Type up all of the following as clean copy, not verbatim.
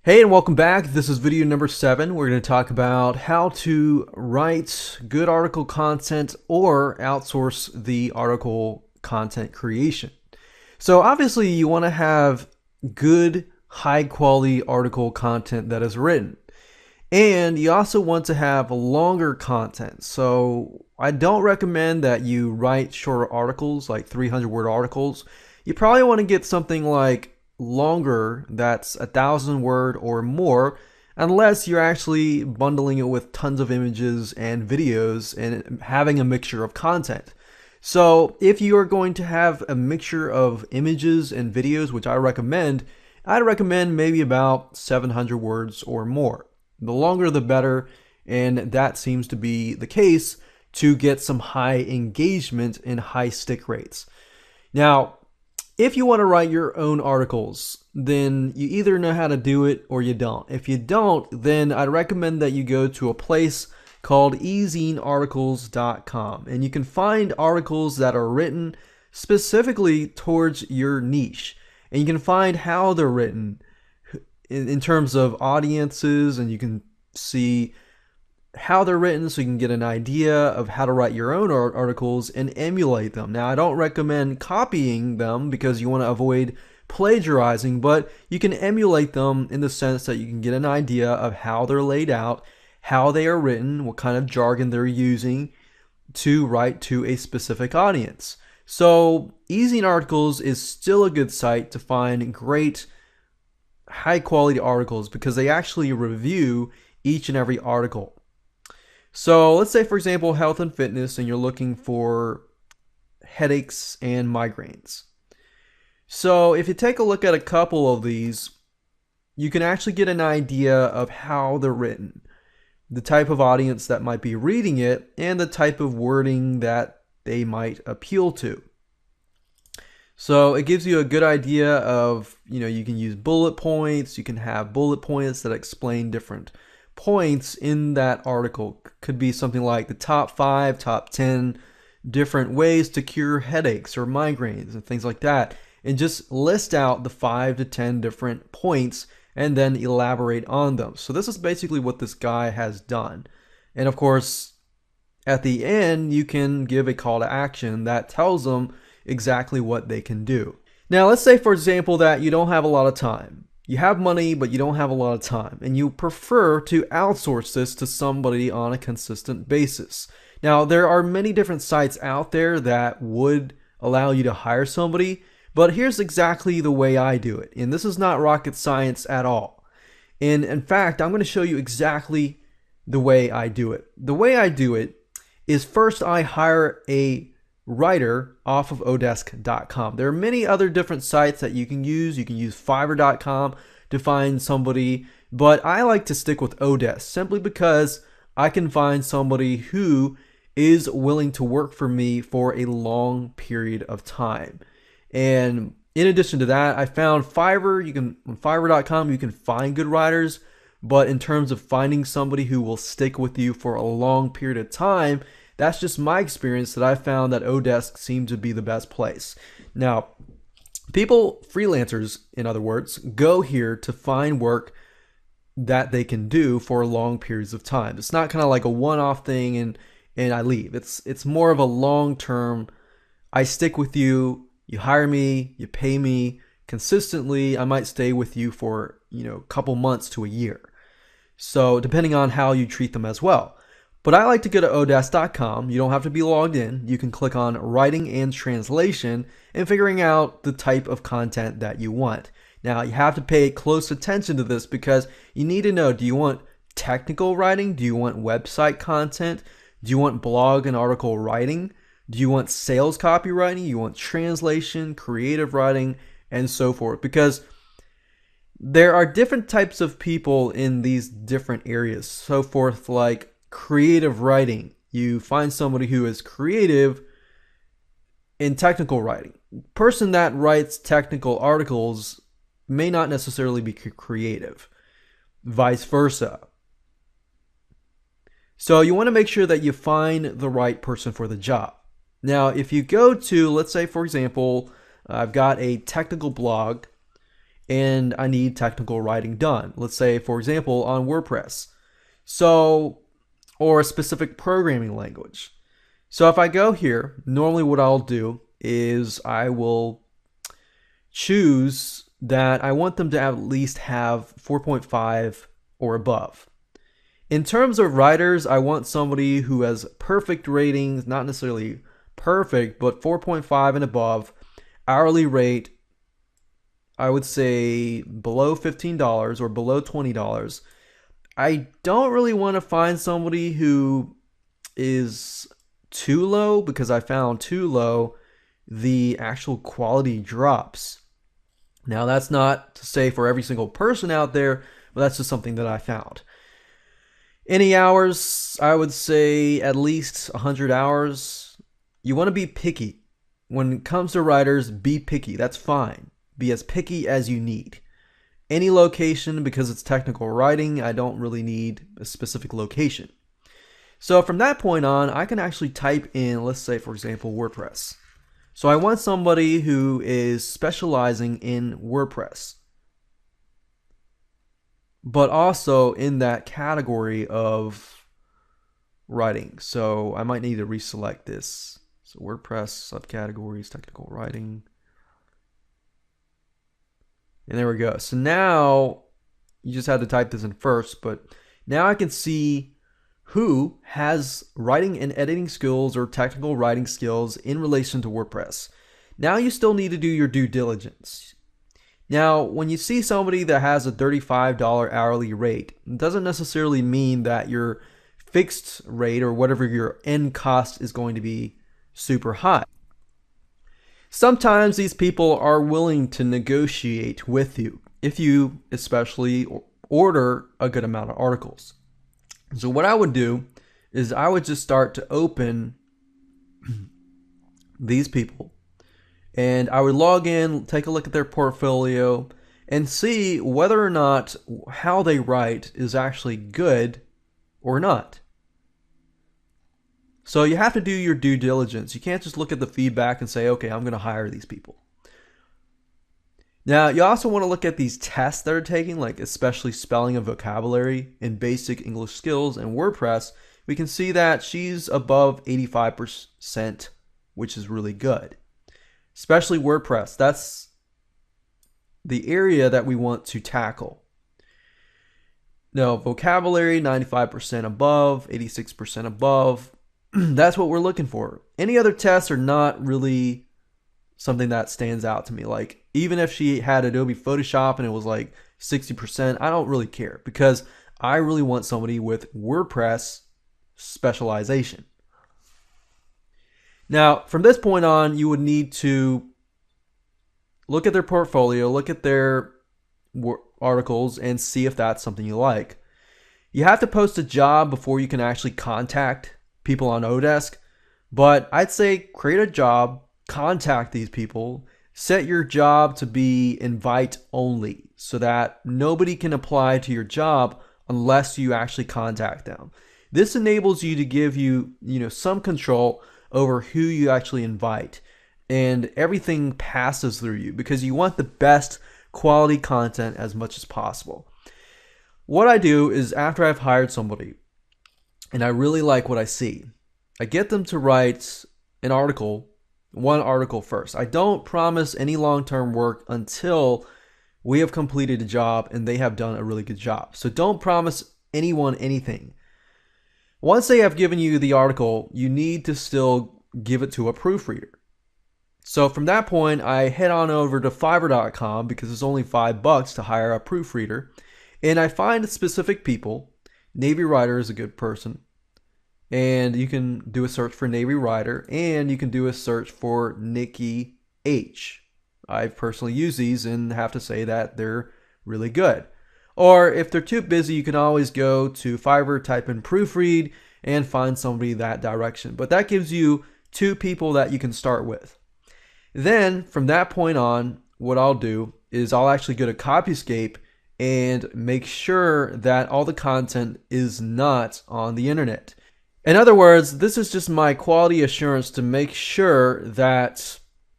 Hey, and welcome back. This is video number 7. We're going to talk about how to write good article content or outsource the article content creation. So obviously you want to have good, high quality article content that is written. And you also want to have longer content. So I don't recommend that you write shorter articles, like 300-word articles. You probably want to get something like longer, that's 1,000 word or more, unless you're actually bundling it with tons of images and videos and having a mixture of content. So if you are going to have a mixture of images and videos, which I'd recommend maybe about 700 words or more. The longer the better, and that seems to be the case to get some high engagement and high stick rates. Now, if you want to write your own articles, then you either know how to do it or you don't. If you don't, then I'd recommend that you go to a place called ezinearticles.com, and you can find articles that are written specifically towards your niche, and you can find how they're written in terms of audiences, and you can see how they're written so you can get an idea of how to write your own articles and emulate them. Now, I don't recommend copying them because you want to avoid plagiarizing, but you can emulate them in the sense that you can get an idea of how they're laid out, how they are written, what kind of jargon they're using to write to a specific audience. So Ezine Articles is still a good site to find great high quality articles because they actually review each and every article. So let's say, for example, health and fitness, and you're looking for headaches and migraines. So if you take a look at a couple of these, you can actually get an idea of how they're written, the type of audience that might be reading it, and the type of wording that they might appeal to. So it gives you a good idea of, you can use bullet points, you can have bullet points that explain different points in that article. Could be something like the top 5, top 10 different ways to cure headaches or migraines and things like that, and just list out the 5 to 10 different points and then elaborate on them. So this is basically what this guy has done. And of course, at the end, you can give a call to action that tells them exactly what they can do. Now, let's say, for example, that you don't have a lot of time. You have money, but you don't have a lot of time, and you prefer to outsource this to somebody on a consistent basis. Now, there are many different sites out there that would allow you to hire somebody, but here's exactly the way I do it. And this is not rocket science at all. And in fact, I'm going to show you exactly the way I do it. The way I do it is, first I hire a writer off of odesk.com. There are many other different sites that you can use. You can use Fiverr.com to find somebody, but I like to stick with Odesk simply because I can find somebody who is willing to work for me for a long period of time. And in addition to that, I found Fiverr. On Fiverr.com, you can find good writers, but in terms of finding somebody who will stick with you for a long period of time, that's just my experience, that I found that Odesk seemed to be the best place. Now, freelancers, in other words, go here to find work that they can do for long periods of time. It's not kind of like a one-off thing and I leave. It's more of a long-term, I stick with you, you hire me, you pay me consistently. I might stay with you for, a couple months to a year. So depending on how you treat them as well. But I like to go to odesk.com. You don't have to be logged in. You can click on writing and translation and figuring out the type of content that you want. Now, you have to pay close attention to this because you need to know, do you want technical writing? Do you want website content? Do you want blog and article writing? Do you want sales copywriting? You want translation, creative writing, and so forth? Because there are different types of people in these different areas. So forth, like creative writing. You find somebody who is creative in technical writing. Person that writes technical articles may not necessarily be creative. Vice versa. So you want to make sure that you find the right person for the job. Now, if you go to, let's say, for example, I've got a technical blog and I need technical writing done. Let's say, for example, on WordPress. So, or a specific programming language. So if I go here, normally what I'll do is I will choose that I want them to at least have 4.5 or above. In terms of writers, I want somebody who has perfect ratings, not necessarily perfect, but 4.5 and above. Hourly rate, I would say below $15 or below $20. I don't really want to find somebody who is too low, because I found too low, the actual quality drops. Now, that's not to say for every single person out there, but that's just something that I found. Any hours, I would say at least 100 hours. You want to be picky. When it comes to writers, be picky. That's fine. Be as picky as you need. Any location, because it's technical writing, I don't really need a specific location. So from that point on, I can actually type in, let's say, for example, WordPress. So I want somebody who is specializing in WordPress, but also in that category of writing. So I might need to reselect this. So WordPress, subcategories, technical writing. And there we go. So now you just had to type this in first, but now I can see who has writing and editing skills or technical writing skills in relation to WordPress. Now you still need to do your due diligence. Now, when you see somebody that has a $35 hourly rate, it doesn't necessarily mean that your fixed rate or whatever your end cost is going to be super high. Sometimes these people are willing to negotiate with you if you especially order a good amount of articles. So what I would do is I would just start to open these people, and I would log in, take a look at their portfolio, and see whether or not how they write is actually good or not. So you have to do your due diligence. You can't just look at the feedback and say, okay, I'm going to hire these people. Now, you also want to look at these tests that are taking, like especially spelling and vocabulary and basic English skills and WordPress. We can see that she's above 85%, which is really good. Especially WordPress. That's the area that we want to tackle. Now, vocabulary, 95% above, 86% above. That's what we're looking for. Any other tests are not really something that stands out to me. Like, even if she had Adobe Photoshop and it was like 60%, I don't really care, because I really want somebody with WordPress specialization. Now, from this point on, you would need to look at their portfolio, look at their articles, and see if that's something you like. You have to post a job before you can actually contact people on Odesk, but I'd say create a job, contact these people, set your job to be invite only so that nobody can apply to your job unless you actually contact them. This enables you to give you, some control over who you actually invite, and everything passes through you because you want the best quality content as much as possible. What I do is, after I've hired somebody and I really like what I see, I get them to write an article, one article first. I don't promise any long-term work until we have completed a job and they have done a really good job. So don't promise anyone anything. Once they have given you the article, you need to still give it to a proofreader. So from that point, I head on over to Fiverr.com because it's only $5 to hire a proofreader. And I find specific people. Navy Writer is a good person. And you can do a search for Navy Writer, and you can do a search for Nikki H. I've personally used these and have to say that they're really good. Or if they're too busy, you can always go to Fiverr, type in proofread, and find somebody that direction. But that gives you 2 people that you can start with. Then from that point on, what I'll do is I'll actually go to Copyscape and make sure that all the content is not on the internet. In other words, this is just my quality assurance to make sure that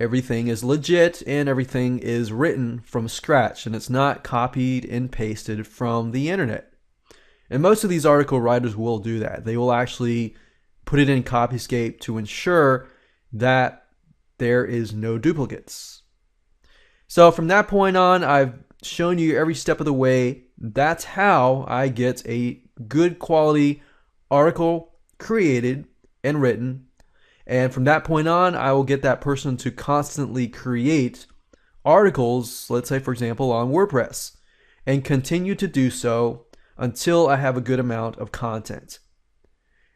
everything is legit and everything is written from scratch and it's not copied and pasted from the internet. And most of these article writers will do that. They will actually put it in Copyscape to ensure that there is no duplicates. So from that point on, I've shown you every step of the way. That's how I get a good quality article created and written. And from that point on, I will get that person to constantly create articles, let's say, for example, on WordPress, and continue to do so until I have a good amount of content.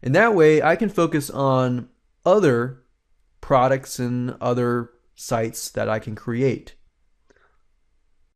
And that way, I can focus on other products and other sites that I can create.